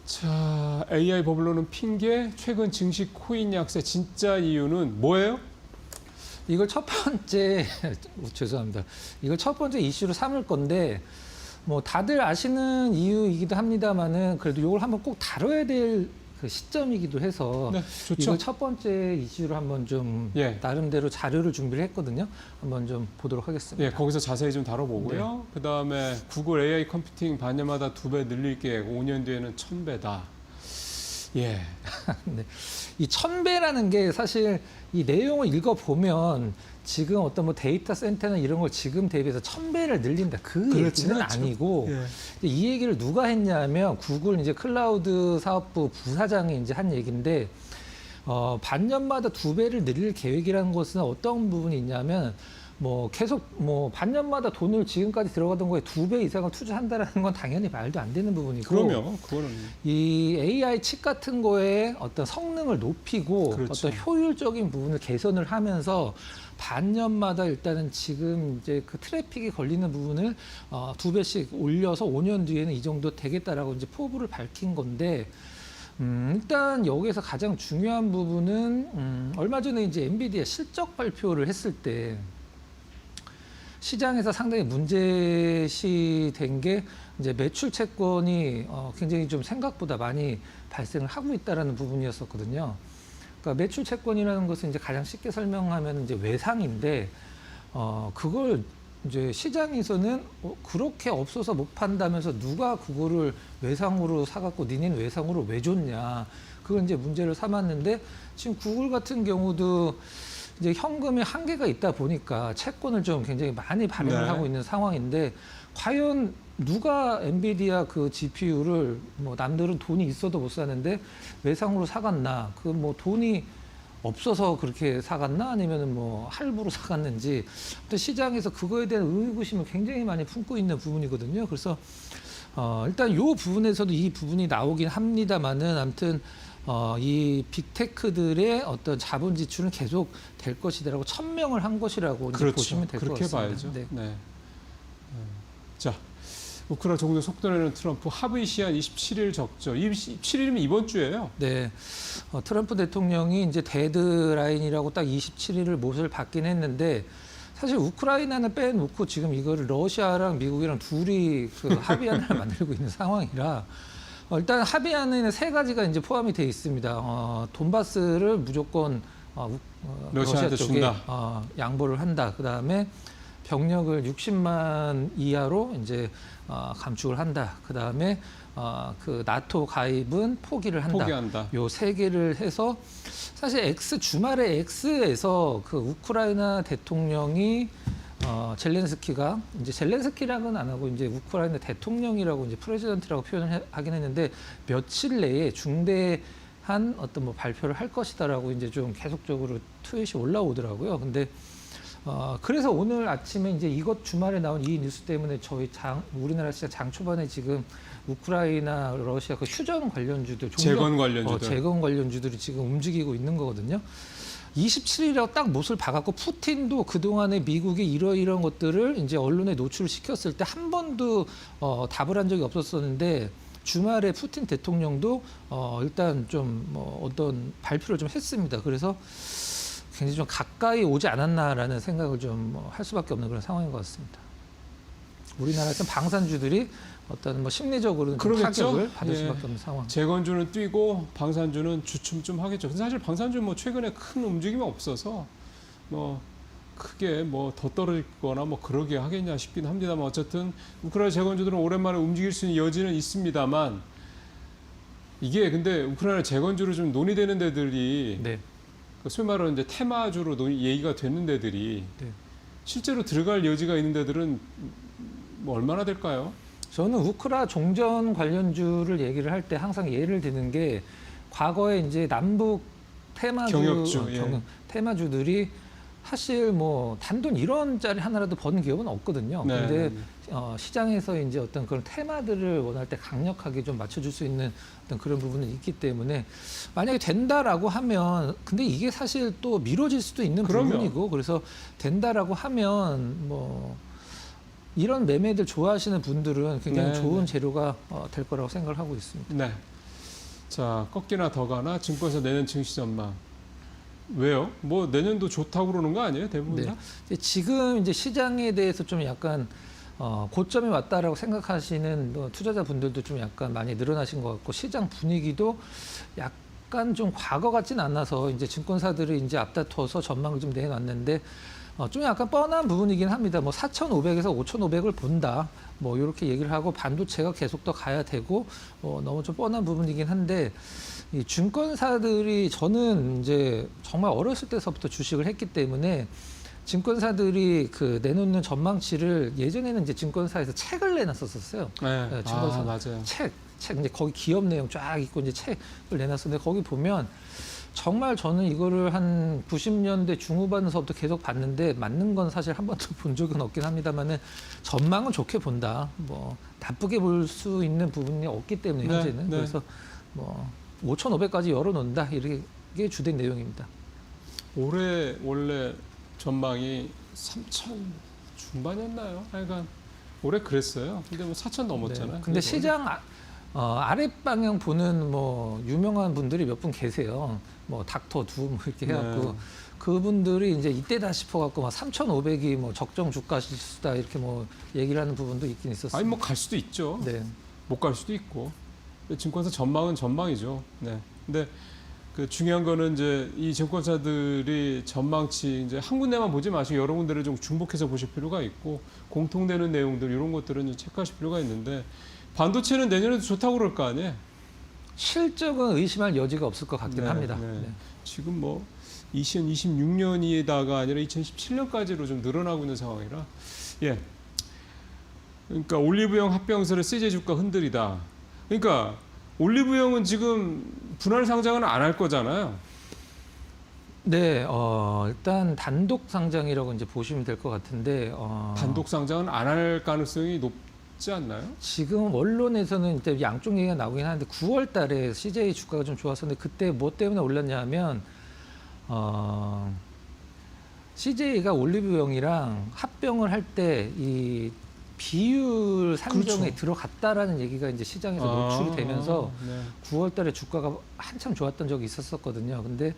자, AI 버블로는 핑계, 최근 증시 코인 약세 진짜 이유는 뭐예요? 이걸 첫 번째 죄송합니다. 이걸 첫 번째 이슈로 삼을 건데 뭐 다들 아시는 이유이기도 합니다만은 그래도 이걸 한번 꼭 다뤄야 될 그 시점이기도 해서 네, 좋죠. 이걸 첫 번째 이슈로 한번 좀 예. 나름대로 자료를 준비를 했거든요. 한번 좀 보도록 하겠습니다. 예, 거기서 자세히 좀 다뤄보고요. 그다음에 구글 AI 컴퓨팅 반년마다 2배 늘릴 계획, 5년 뒤에는 1000배다. 예. 네. 이 1000배라는 게 사실 이 내용을 읽어보면 지금 어떤 뭐 데이터 센터나 이런 걸 지금 대비해서 1000배를 늘린다. 그 그렇지는 얘기는 않죠. 아니고 예. 이 얘기를 누가 했냐면 구글 이제 클라우드 사업부 부사장이 이제 한 얘기인데 반년마다 2배를 늘릴 계획이라는 것은 어떤 부분이 있냐면 뭐 계속 뭐 반년마다 돈을 지금까지 들어가던 거에 2배 이상을 투자한다라는 건 당연히 말도 안 되는 부분이고 그러면 그거는 이 AI 칩 같은 거에 어떤 성능을 높이고 그렇죠. 어떤 효율적인 부분을 개선을 하면서 반년마다 일단은 지금 이제 그 트래픽이 걸리는 부분을 2배씩 올려서 5년 뒤에는 이 정도 되겠다라고 이제 포부를 밝힌 건데 일단 여기에서 가장 중요한 부분은 얼마 전에 이제 엔비디아 실적 발표를 했을 때 시장에서 상당히 문제시된 게 이제 매출 채권이 굉장히 좀 생각보다 많이 발생을 하고 있다라는 부분이었었거든요. 그러니까 매출 채권이라는 것은 이제 가장 쉽게 설명하면 이제 외상인데 그걸 이제 시장에서는 그렇게 없어서 못 판다면서 누가 그거를 외상으로 사갖고 니네는 외상으로 왜 줬냐. 그걸 이제 문제를 삼았는데 지금 구글 같은 경우도 이제 현금의 한계가 있다 보니까 채권을 좀 굉장히 많이 발행을 네. 하고 있는 상황인데 과연 누가 엔비디아 그 GPU를 뭐 남들은 돈이 있어도 못 사는데 외상으로 사갔나? 그 뭐 돈이 없어서 그렇게 사갔나? 아니면은 뭐 할부로 사갔는지 또 시장에서 그거에 대한 의구심을 굉장히 많이 품고 있는 부분이거든요. 그래서 일단 이 부분에서도 이 부분이 나오긴 합니다만은 아무튼 이 빅테크들의 어떤 자본 지출은 계속 될 것이다라고 천명을 한 것이라고 이제 그렇죠. 보시면 될 것 그렇게 같습니다. 봐야죠. 네. 네. 자, 우크라이나 종전 속도내는 트럼프 합의 시한 27일 적죠. 27일이면 이번 주예요. 네. 트럼프 대통령이 이제 데드라인이라고 딱 27일을 못을 받긴 했는데 사실 우크라이나는 빼놓고 지금 이거를 러시아랑 미국이랑 둘이 그 합의안을 만들고 있는 상황이라 일단 합의안에는 세 가지가 이제 포함이 돼 있습니다. 돈바스를 무조건 러시아 러시아한테 쪽에 준다. 양보를 한다. 그 다음에 병력을 60만 이하로 이제 감축을 한다. 그 다음에 그 나토 가입은 포기를 한다. 포기한다. 요 세 개를 해서 사실 주말에 X에서 그 우크라이나 대통령이 젤렌스키가 이제 젤렌스키라고는 안 하고 이제 우크라이나 대통령이라고 이제 프레지던트라고 표현을 하긴 했는데 며칠 내에 중대한 어떤 뭐 발표를 할 것이다라고 이제 좀 계속적으로 트윗이 올라오더라고요. 근데 그래서 오늘 아침에 이제 이것 주말에 나온 이 뉴스 때문에 저희 우리나라 시장 장 초반에 지금 우크라이나, 러시아 그 휴전 관련주들, 재건 관련주들. 재건 관련주들이 지금 움직이고 있는 거거든요. 27일이라고 딱 못을 박았고 푸틴도 그동안에 미국이 이러이러한 것들을 이제 언론에 노출을 시켰을 때 한 번도 답을 한 적이 없었었는데 주말에 푸틴 대통령도 일단 좀 뭐 어떤 발표를 좀 했습니다. 그래서 굉장히 좀 가까이 오지 않았나라는 생각을 좀 할 수밖에 없는 그런 상황인 것 같습니다. 우리나라에서 방산주들이 어떤 뭐 심리적으로는 좀 타격을 받을 수밖에 없는 상황. 재건주는 뛰고 방산주는 주춤 좀 하겠죠. 근데 사실 방산주는 뭐 최근에 큰 움직임이 없어서 뭐 크게 뭐 더 떨어지거나 뭐 그러게 하겠냐 싶긴 합니다만 어쨌든 우크라이나 재건주들은 오랜만에 움직일 수 있는 여지는 있습니다만 이게 근데 우크라이나 재건주로 좀 논의되는 데들이 네. 소위 말하는 이제 테마주로 얘기가 되는 데들이 네. 실제로 들어갈 여지가 있는 데들은 뭐 얼마나 될까요? 저는 우크라 종전 관련주를 얘기를 할 때 항상 예를 드는 게 과거에 이제 남북 경협주, 테마주들이 사실 뭐 단돈 1원짜리 하나라도 버는 기업은 없거든요. 네. 근데 시장에서 이제 어떤 그런 테마들을 원할 때 강력하게 좀 맞춰줄 수 있는 어떤 그런 부분이 있기 때문에 만약에 된다라고 하면 근데 이게 사실 또 미뤄질 수도 있는 그럼요. 부분이고 그래서 된다라고 하면 뭐 이런 매매들 좋아하시는 분들은 굉장히 네, 좋은 네. 재료가 될 거라고 생각을 하고 있습니다. 네. 자, 꺾이나 더 가나 증권사 내년 증시 전망. 왜요? 뭐 내년도 좋다고 그러는 거 아니에요? 대부분 다? 지금 이제 시장에 대해서 좀 약간 고점이 왔다라고 생각하시는 투자자분들도 좀 약간 많이 늘어나신 것 같고 시장 분위기도 약간 좀 과거 같진 않아서 이제 증권사들이 이제 앞다퉈서 전망을 좀 내놨는데 좀 약간 뻔한 부분이긴 합니다. 뭐 4,500에서 5,500을 본다. 뭐 이렇게 얘기를 하고 반도체가 계속 더 가야 되고 너무 좀 뻔한 부분이긴 한데 이 증권사들이 저는 이제 정말 어렸을 때서부터 주식을 했기 때문에 증권사들이 그 내놓는 전망치를 예전에는 이제 증권사에서 책을 내놨었어요. 네. 네, 증권사 맞아요. 책 이제 거기 기업 내용 쫙 있고 이제 책을 내놨었는데 거기 보면 정말 저는 이거를 한 90년대 중후반서부터 계속 봤는데 맞는 건 사실 한 번도 본 적은 없긴 합니다만은 전망은 좋게 본다. 뭐 나쁘게 볼 수 있는 부분이 없기 때문에 네, 현재는 네. 그래서 뭐 5,500까지 열어놓는다 이게 주된 내용입니다. 올해 원래 전망이 3천 중반이었나요? 하여간 올해 그랬어요. 근데 뭐 4천 넘었잖아요. 네. 근데 시장 아랫방향 보는 뭐 유명한 분들이 몇 분 계세요. 뭐 닥터 두 뭐 이렇게 해갖고 네. 그분들이 이제 이때다 싶어갖고 막 3,500이 뭐 적정 주가 지수다 이렇게 뭐 얘기를 하는 부분도 있긴 있었어요. 아니 뭐 갈 수도 있죠. 네. 못 갈 수도 있고. 증권사 전망은 전망이죠. 네. 근데 그 중요한 거는 이제 이 증권사들이 전망치 이제 한 군데만 보지 마시고 여러 군데를 좀 중복해서 보실 필요가 있고 공통되는 내용들 이런 것들은 좀 체크하실 필요가 있는데 반도체는 내년에도 좋다고 그럴 거 아니에요. 실적은 의심할 여지가 없을 것 같긴 네, 합니다. 네. 네. 지금 뭐 2026년이다가 아니라 2017년까지로 좀 늘어나고 있는 상황이라 예. 그러니까 올리브영 합병설의 CJ 주가 흔들리다. 그러니까 올리브영은 지금 분할 상장은 안 할 거잖아요. 네, 일단 단독 상장이라고 이제 보시면 될 것 같은데 단독 상장은 안 할 가능성이 높지 않나요? 지금 언론에서는 이제 양쪽 얘기가 나오긴 하는데 9월 달에 CJ 주가가 좀 좋았었는데 그때 뭐 때문에 올랐냐면 CJ가 올리브영이랑 합병을 할 때 이 비율 산정에 그렇죠. 들어갔다라는 얘기가 이제 시장에서 노출이 되면서 네. 9월 달에 주가가 한참 좋았던 적이 있었거든요. 근데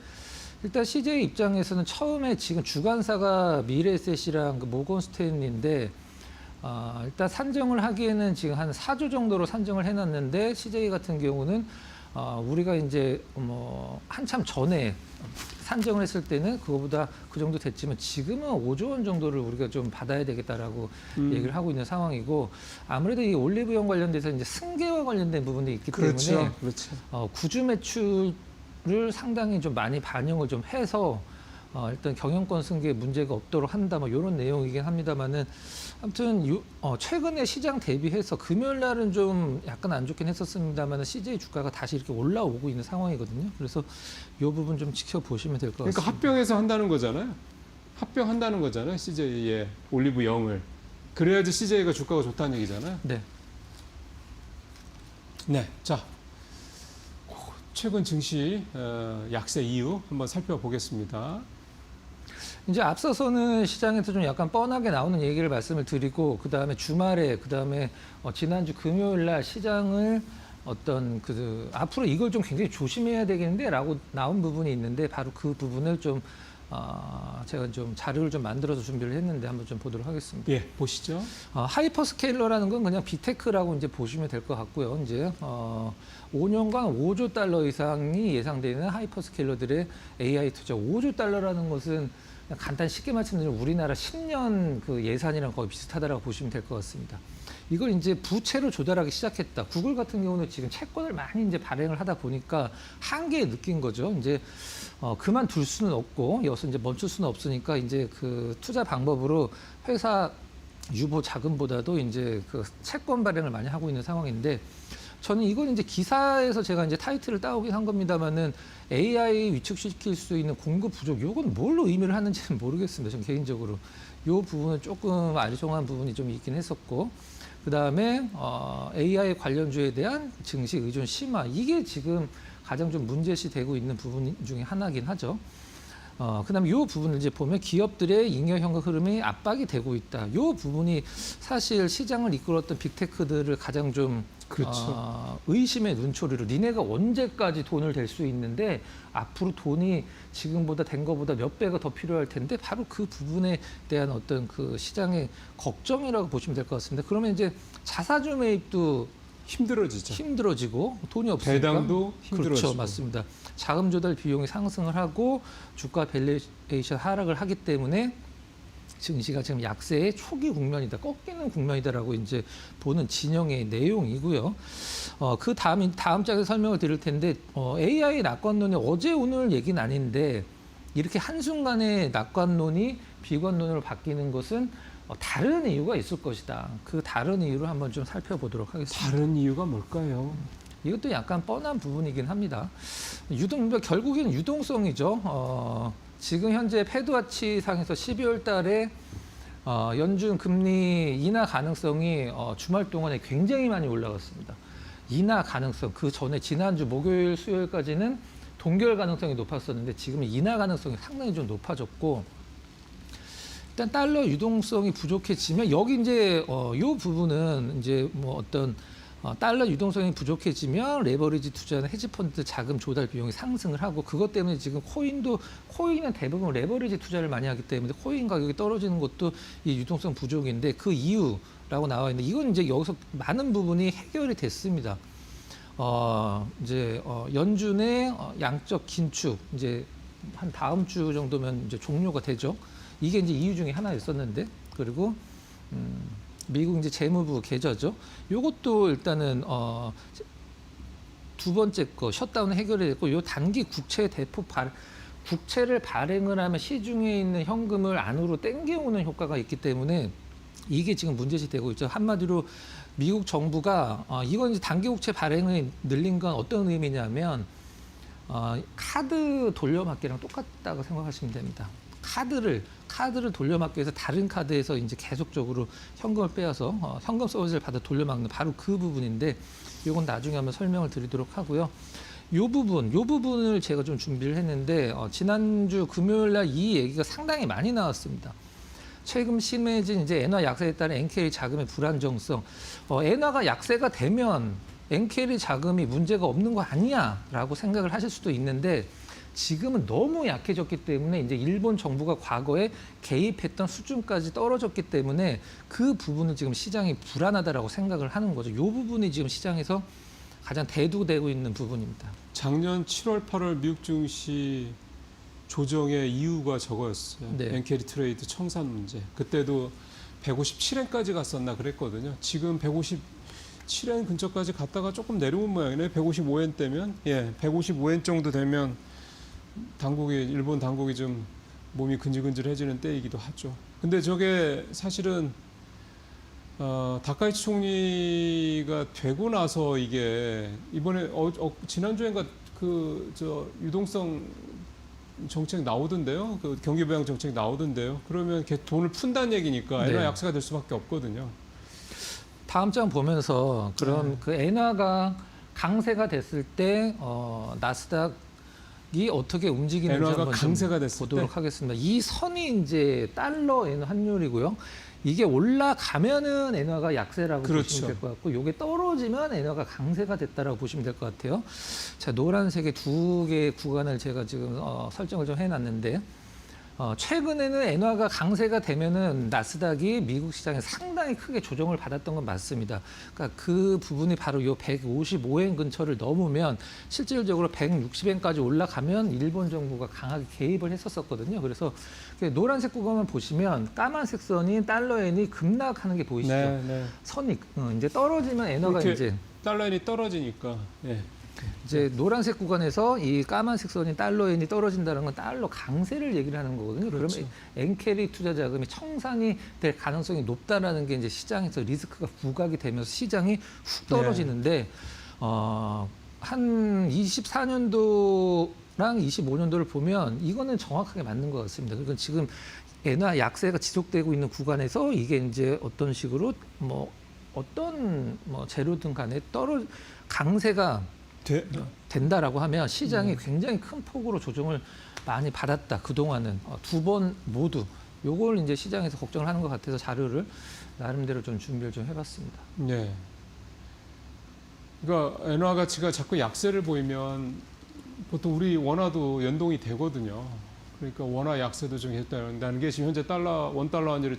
일단 CJ 입장에서는 처음에 지금 주관사가 미래에셋이랑 그 모건 스탠리인데 일단 산정을 하기에는 지금 한 4조 정도로 산정을 해놨는데 CJ 같은 경우는 우리가 이제 뭐 한참 전에 산정을 했을 때는 그거보다 그 정도 됐지만 지금은 5조 원 정도를 우리가 좀 받아야 되겠다라고 얘기를 하고 있는 상황이고 아무래도 이 올리브영 관련돼서 이제 승계와 관련된 부분이 있기 때문에 그렇죠. 구주 매출을 상당히 좀 많이 반영을 좀 해서 일단 경영권 승계에 문제가 없도록 한다 뭐 이런 내용이긴 합니다만은 아무튼 최근에 시장 대비해서 금요일 날은 좀 약간 안 좋긴 했었습니다만은 CJ 주가가 다시 이렇게 올라오고 있는 상황이거든요. 그래서 이 부분 좀 지켜보시면 될 것 같습니다. 그러니까 합병해서 한다는 거잖아요. 합병한다는 거잖아요. CJ의 올리브영을. 그래야지 CJ가 주가가 좋다는 얘기잖아요. 네. 네. 자, 최근 증시 약세 이유 한번 살펴보겠습니다. 이제 앞서서는 시장에서 좀 약간 뻔하게 나오는 얘기를 말씀을 드리고 그다음에 주말에 그다음에 지난주 금요일 날 시장을 어떤 앞으로 이걸 좀 굉장히 조심해야 되겠는데라고 나온 부분이 있는데 바로 그 부분을 좀 제가 좀 자료를 좀 만들어서 준비를 했는데 한번 좀 보도록 하겠습니다. 예, 보시죠. 하이퍼스케일러라는 건 그냥 빅테크라고 이제 보시면 될 것 같고요. 이제 5년간 5조 달러 이상이 예상되는 하이퍼스케일러들의 AI 투자. 5조 달러라는 것은 그냥 간단히 쉽게 말씀드리면 우리나라 10년 그 예산이랑 거의 비슷하다라고 보시면 될 것 같습니다. 이걸 이제 부채로 조달하기 시작했다. 구글 같은 경우는 지금 채권을 많이 이제 발행을 하다 보니까 한계에 느낀 거죠. 이제 그만둘 수는 없고 여기서 이제 멈출 수는 없으니까 이제 그 투자 방법으로 회사 유보 자금보다도 이제 그 채권 발행을 많이 하고 있는 상황인데 저는 이건 이제 기사에서 제가 이제 타이틀을 따오긴 한 겁니다만은 AI 위축시킬 수 있는 공급 부족, 요건 뭘로 의미를 하는지는 모르겠습니다. 저는 개인적으로. 요 부분은 조금 아리송한 부분이 좀 있긴 했었고, 그 다음에 AI 관련주에 대한 증시 의존 심화, 이게 지금 가장 좀 문제시 되고 있는 부분 중에 하나긴 하죠. 그다음에 이 부분을 이제 보면 기업들의 잉여 현금 흐름이 압박이 되고 있다. 이 부분이 사실 시장을 이끌었던 빅테크들을 가장 좀 그렇죠. 의심의 눈초리로 니네가 언제까지 돈을 댈 수 있는데 앞으로 돈이 지금보다 된 것보다 몇 배가 더 필요할 텐데 바로 그 부분에 대한 어떤 그 시장의 걱정이라고 보시면 될 것 같습니다. 그러면 이제 자사주 매입도 힘들어지죠. 힘들어지고 돈이 없으니까 배당도 힘들어지고. 그렇죠, 맞습니다. 자금 조달 비용이 상승을 하고 주가 밸류에이션 하락을 하기 때문에 증시가 지금 약세의 초기 국면이다, 꺾이는 국면이다라고 이제 보는 진영의 내용이고요. 그 다음 장에서 설명을 드릴 텐데 AI 낙관론이 어제 오늘 얘기는 아닌데 이렇게 한순간에 낙관론이 비관론으로 바뀌는 것은 다른 이유가 있을 것이다. 그 다른 이유를 한번 좀 살펴보도록 하겠습니다. 다른 이유가 뭘까요? 이것도 약간 뻔한 부분이긴 합니다. 결국에는 유동성이죠. 지금 현재 패드와치 상에서 12월 달에 연준 금리 인하 가능성이 주말 동안에 굉장히 많이 올라갔습니다. 인하 가능성, 그 전에 지난주 목요일, 수요일까지는 동결 가능성이 높았었는데 지금 인하 가능성이 상당히 좀 높아졌고, 일단 달러 유동성이 부족해지면 여기 이제 이 부분은 이제 뭐 어떤 달러 유동성이 부족해지면 레버리지 투자나 헤지펀드 자금 조달 비용이 상승을 하고, 그것 때문에 지금 코인은 대부분 레버리지 투자를 많이 하기 때문에 코인 가격이 떨어지는 것도 이 유동성 부족인데 그 이유라고 나와 있는데, 이건 이제 여기서 많은 부분이 해결이 됐습니다. 이제 연준의 양적 긴축 이제 한 다음 주 정도면 이제 종료가 되죠. 이게 이제 이유 중에 하나였었는데, 그리고 미국 이제 재무부 계좌죠. 요것도 일단은 두 번째 거 셧다운 해결이 됐고, 요 단기 국채를 발행을 하면 시중에 있는 현금을 안으로 땡겨오는 효과가 있기 때문에 이게 지금 문제시되고 있죠. 한마디로 미국 정부가 이건 이제 단기 국채 발행을 늘린 건 어떤 의미냐면 카드 돌려막기랑 똑같다고 생각하시면 됩니다. 카드를 돌려막기 위해서 다른 카드에서 이제 계속적으로 현금을 빼앗아 현금 서비스를 받아 돌려막는 바로 그 부분인데, 이건 나중에 한번 설명을 드리도록 하고요. 요 부분을 제가 좀 준비를 했는데 지난주 금요일 날 이 얘기가 상당히 많이 나왔습니다. 최근 심해진 이제 엔화 약세에 따른 NKD 자금의 불안정성. 엔화가 약세가 되면 NKD 자금이 문제가 없는 거 아니야라고 생각을 하실 수도 있는데, 지금은 너무 약해졌기 때문에 이제 일본 정부가 과거에 개입했던 수준까지 떨어졌기 때문에 그 부분은 지금 시장이 불안하다라고 생각을 하는 거죠. 이 부분이 지금 시장에서 가장 대두되고 있는 부분입니다. 작년 7월, 8월 미국 증시 조정의 이유가 저거였어요. 네. 엔캐리 트레이드 청산 문제. 그때도 157엔까지 갔었나 그랬거든요. 지금 157엔 근처까지 갔다가 조금 내려온 모양이네. 155엔대면, 155엔 정도 되면 일본 당국이 좀 몸이 근질근질해지는 때이기도 하죠. 근데 저게 사실은 다카이치 총리가 되고 나서 이게 이번에 지난주엔가 유동성 정책 나오던데요. 그 경기 부양 정책 나오던데요. 그러면 돈을 푼다는 얘기니까 엔화 네. 약세가 될 수밖에 없거든요. 다음 장 보면서 그럼 그 엔화가 강세가 됐을 때 나스닥이 어떻게 움직이는지 엔화가 한번 강세가 됐을 보도록 하겠습니다. 이 선이 이제 달러 엔화 환율이고요. 이게 올라가면은 엔화가 약세라고 그렇죠. 보시면 될 것 같고, 이게 떨어지면 엔화가 강세가 됐다라고 보시면 될 것 같아요. 자, 노란색의 두 개의 구간을 제가 지금 설정을 좀 해놨는데, 최근에는 엔화가 강세가 되면은 나스닥이 미국 시장에 상당히 크게 조정을 받았던 건 맞습니다. 그러니까 그 부분이 바로 요 155엔 근처를 넘으면 실질적으로 160엔까지 올라가면 일본 정부가 강하게 개입을 했었거든요. 그래서 노란색 구간을 보시면 까만색 선이 달러엔이 급락하는 게 보이시죠? 네. 선이 이제 떨어지면 엔화가 이렇게 이제 달러엔이 떨어지니까. 이제 노란색 구간에서 이 까만색 선이 달러엔이 떨어진다는 건 달러 강세를 얘기를 하는 거거든요. 그렇죠. 그러면 엔캐리 투자 자금이 청산이 될 가능성이 높다라는 게 이제 시장에서 리스크가 부각이 되면서 시장이 훅 떨어지는데 한 24년도랑 25년도를 보면 이거는 정확하게 맞는 것 같습니다. 그러니까 지금 엔화 약세가 지속되고 있는 구간에서 이게 이제 어떤 식으로 어떤 재료든 간에 강세가 된다라고 하면 시장이 굉장히 큰 폭으로 조정을 많이 받았다. 그동안은 두 번 모두 요걸 이제 시장에서 걱정을 하는 것 같아서 자료를 나름대로 좀 준비를 좀 해봤습니다. 네. 그러니까 엔화 가치가 자꾸 약세를 보이면 보통 우리 원화도 연동이 되거든요. 그러니까 원화 약세도 좀 했다는 게 지금 현재 원 달러 환율이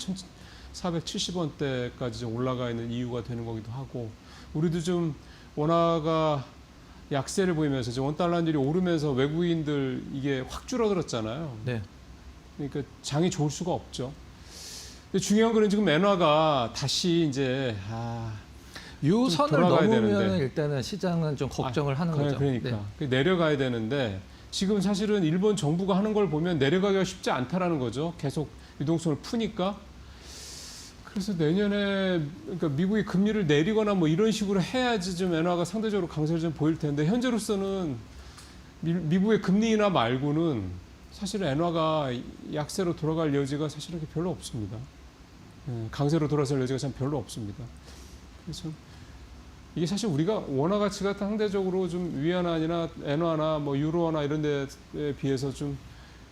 1,470원대까지 좀 올라가 있는 이유가 되는 거기도 하고, 우리도 좀 원화가 약세를 보이면서 지금 원 달러 환율이 오르면서 외국인들 이게 확 줄어들었잖아요. 네. 그러니까 장이 좋을 수가 없죠. 근데 중요한 거는 지금 엔화가 다시 이제 요 좀 선을 돌아가야 넘으면 되는데. 일단은 시장은 좀 걱정을 하는 거죠. 그러니까 네. 내려가야 되는데 지금 사실은 일본 정부가 하는 걸 보면 내려가기가 쉽지 않다라는 거죠. 계속 유동성을 푸니까. 그래서 내년에 그러니까 미국이 금리를 내리거나 뭐 이런 식으로 해야지 좀 엔화가 상대적으로 강세를 좀 보일 텐데, 현재로서는 미국의 금리 인하 말고는 사실은 엔화가 약세로 돌아갈 여지가 사실 이렇게 별로 없습니다. 강세로 돌아설 여지가 참 별로 없습니다. 그래서 이게 사실 우리가 원화 가치가 상대적으로 좀 위안화나 엔화나 뭐 유로화나 이런 데에 비해서 좀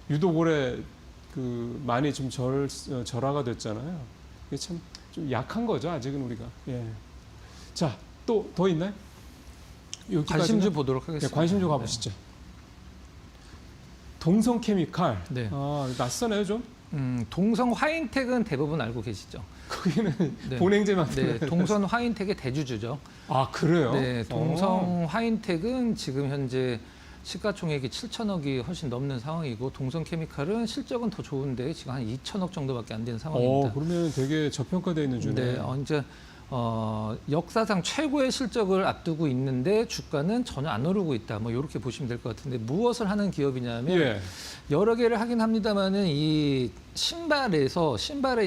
유독 올해 많이 좀 절하가 됐잖아요. 이게 참 좀 약한 거죠, 아직은 우리가. 예. 자, 또 더 있나요? 관심 좀 보도록 하겠습니다. 네, 관심 좀 가보시죠. 동성 케미칼. 네. 낯서네요, 좀. 동성 화인텍은 대부분 알고 계시죠? 거기는 네. 본행제만. 네, 동선 화인텍의 대주주죠. 아, 그래요? 네, 동성 화인텍은 지금 현재 시가총액이 7천억이 훨씬 넘는 상황이고, 동성 케미칼은 실적은 더 좋은데 지금 한 2천억 정도밖에 안 되는 상황입니다. 그러면 되게 저평가되어 있는 주네. 네, 이제 역사상 최고의 실적을 앞두고 있는데 주가는 전혀 안 오르고 있다. 뭐 이렇게 보시면 될 것 같은데, 무엇을 하는 기업이냐면 예. 여러 개를 하긴 합니다만은 이 신발에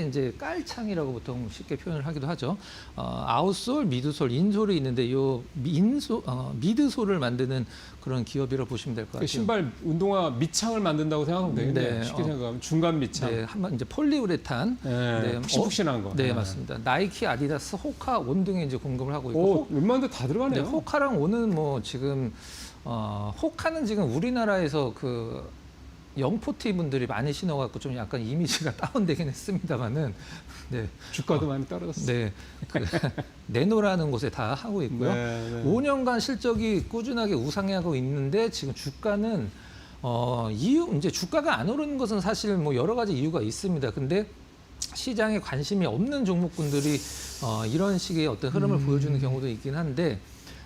이제 깔창이라고 보통 쉽게 표현을 하기도 하죠. 아웃솔, 미드솔, 인솔이 있는데 요 미드솔을 만드는 그런 기업이라고 보시면 될 것 같아요. 신발 운동화 밑창을 만든다고 생각하면 되겠네요. 네, 쉽게 생각하면 중간 밑창. 네, 한번 이제 폴리우레탄. 네, 푹신푹신한 거. 네, 맞습니다. 나이키, 아디다스, 호카, 온 등에 이제 공급을 하고 있고, 웬만한 데 다 들어가네요. 네, 호카랑 온은 뭐 지금 호카는 지금 우리나라에서 영포티 분들이 많이 신어갖고 좀 약간 이미지가 다운되긴 했습니다만은, 네, 주가도 많이 떨어졌어요. 네, 네노라는 곳에 다 하고 있고요. 네, 네. 5년간 실적이 꾸준하게 우상향하고 있는데 지금 주가는 이제 주가가 안 오르는 것은 사실 뭐 여러 가지 이유가 있습니다. 근데 시장에 관심이 없는 종목군들이 이런 식의 어떤 흐름을 보여주는 경우도 있긴 한데,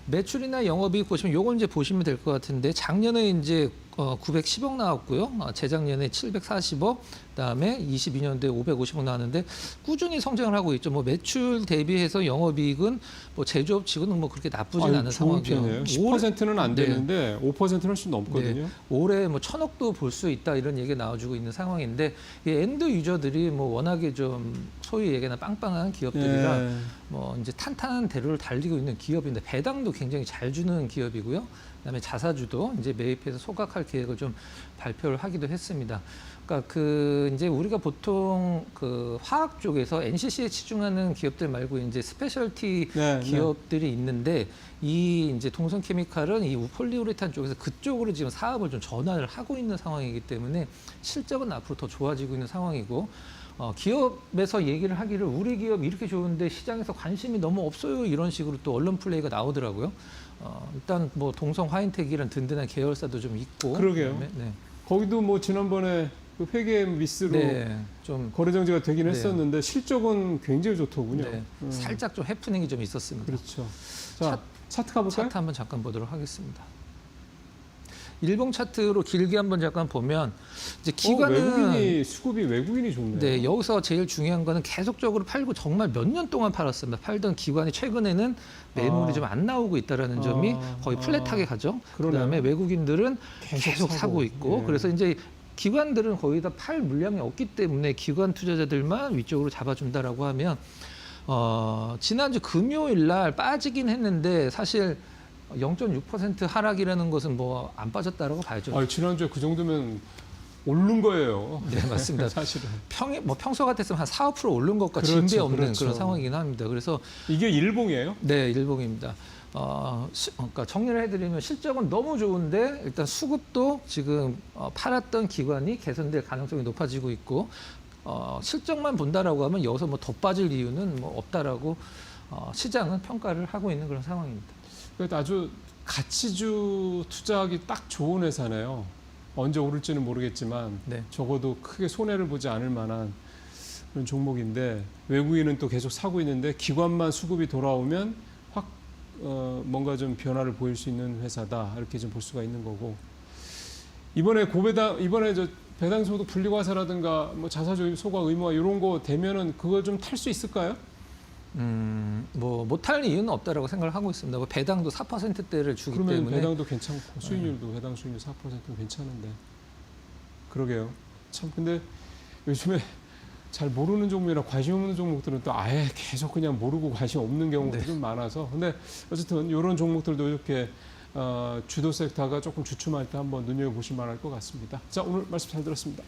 매출이나 영업이익 보시면 요건 이제 보시면 될 것 같은데, 작년에 이제 910억 나왔고요. 재작년에 740억, 그다음에 22년도에 550억 나왔는데 꾸준히 성장을 하고 있죠. 뭐 매출 대비해서 영업이익은 뭐 제조업 치고는 뭐 그렇게 나쁘진 않은 상황이에요. 10%는 안 되는데 5%는 훨씬 넘거든요. 네, 올해 뭐 1,000억도 볼 수 있다 이런 얘기 나와주고 있는 상황인데, 이 엔드 유저들이 뭐 워낙에 좀 소위 얘기나 빵빵한 기업들이라 네. 뭐 이제 탄탄한 대로를 달리고 있는 기업인데, 배당도 굉장히 잘 주는 기업이고요. 그다음에 자사주도 이제 매입해서 소각할 계획을 좀 발표를 하기도 했습니다. 그러니까 이제 우리가 보통 화학 쪽에서 NCC에 치중하는 기업들 말고 이제 스페셜티 네, 기업들이 있는데, 이 이제 동성 케미칼은 이 폴리우레탄 쪽에서 그쪽으로 지금 사업을 좀 전환을 하고 있는 상황이기 때문에 실적은 앞으로 더 좋아지고 있는 상황이고, 기업에서 얘기를 하기를 우리 기업 이렇게 좋은데 시장에서 관심이 너무 없어요, 이런 식으로 또 언론 플레이가 나오더라고요. 일단 뭐 동성 화인텍이라는 든든한 계열사도 좀 있고. 그러게요. 그다음에, 네. 거기도 뭐 지난번에 회계 미스로 네, 좀 거래 정지가 되긴 네. 했었는데 실적은 굉장히 좋더군요. 네, 살짝 좀 해프닝이 좀 있었습니다. 그렇죠. 자, 차트 가볼까요? 차트 한번 잠깐 보도록 하겠습니다. 일봉 차트로 길게 한번 잠깐 보면 이제 기관은 수급이 외국인이 좋네요. 네, 여기서 제일 중요한 거는 계속적으로 팔고 정말 몇 년 동안 팔았습니다. 팔던 기관이 최근에는 매물이 좀 안 나오고 있다라는 점이 거의 플랫하게 가죠. 그러네요. 그다음에 외국인들은 계속 사고 있고, 예. 그래서 이제 기관들은 거의 다 팔 물량이 없기 때문에 기관 투자자들만 위쪽으로 잡아준다라고 하면, 지난주 금요일 날 빠지긴 했는데 사실 0.6% 하락이라는 것은 뭐 안 빠졌다라고 봐야죠. 지난주에 그 정도면 오른 거예요. 네, 맞습니다. 사실은. 평소 같았으면 한 4, 5% 오른 것과 그렇죠, 진배 없는 그렇죠. 그런 상황이긴 합니다. 그래서 이게 일봉이에요? 네, 일봉입니다. 그러니까 정리를 해드리면 실적은 너무 좋은데 일단 수급도 지금 팔았던 기관이 개선될 가능성이 높아지고 있고, 실적만 본다라고 하면 여기서 뭐 더 빠질 이유는 뭐 없다라고 시장은 평가를 하고 있는 그런 상황입니다. 그러니까 아주 가치주 투자하기 딱 좋은 회사네요. 언제 오를지는 모르겠지만 네. 적어도 크게 손해를 보지 않을 만한 그런 종목인데 외국인은 또 계속 사고 있는데 기관만 수급이 돌아오면 확 뭔가 좀 변화를 보일 수 있는 회사다 이렇게 좀 볼 수가 있는 거고 이번에 저 배당소득 분리과세라든가 뭐 자사조입 소과 의무화 이런 거 되면은 그걸 좀 탈 수 있을까요? 뭐 못할 이유는 없다라고 생각을 하고 있습니다. 뭐 배당도 4%대를 주기 그러면 때문에 배당도 괜찮고 수익률도 해당 수익률 4%는 괜찮은데 그러게요. 참 근데 요즘에 잘 모르는 종목이나 관심 없는 종목들은 또 아예 계속 그냥 모르고 관심 없는 경우가 좀 많아서 근데 어쨌든 이런 종목들도 이렇게 주도 섹터가 조금 주춤할 때 한번 눈여겨보실 만할 것 같습니다. 자 오늘 말씀 잘 들었습니다.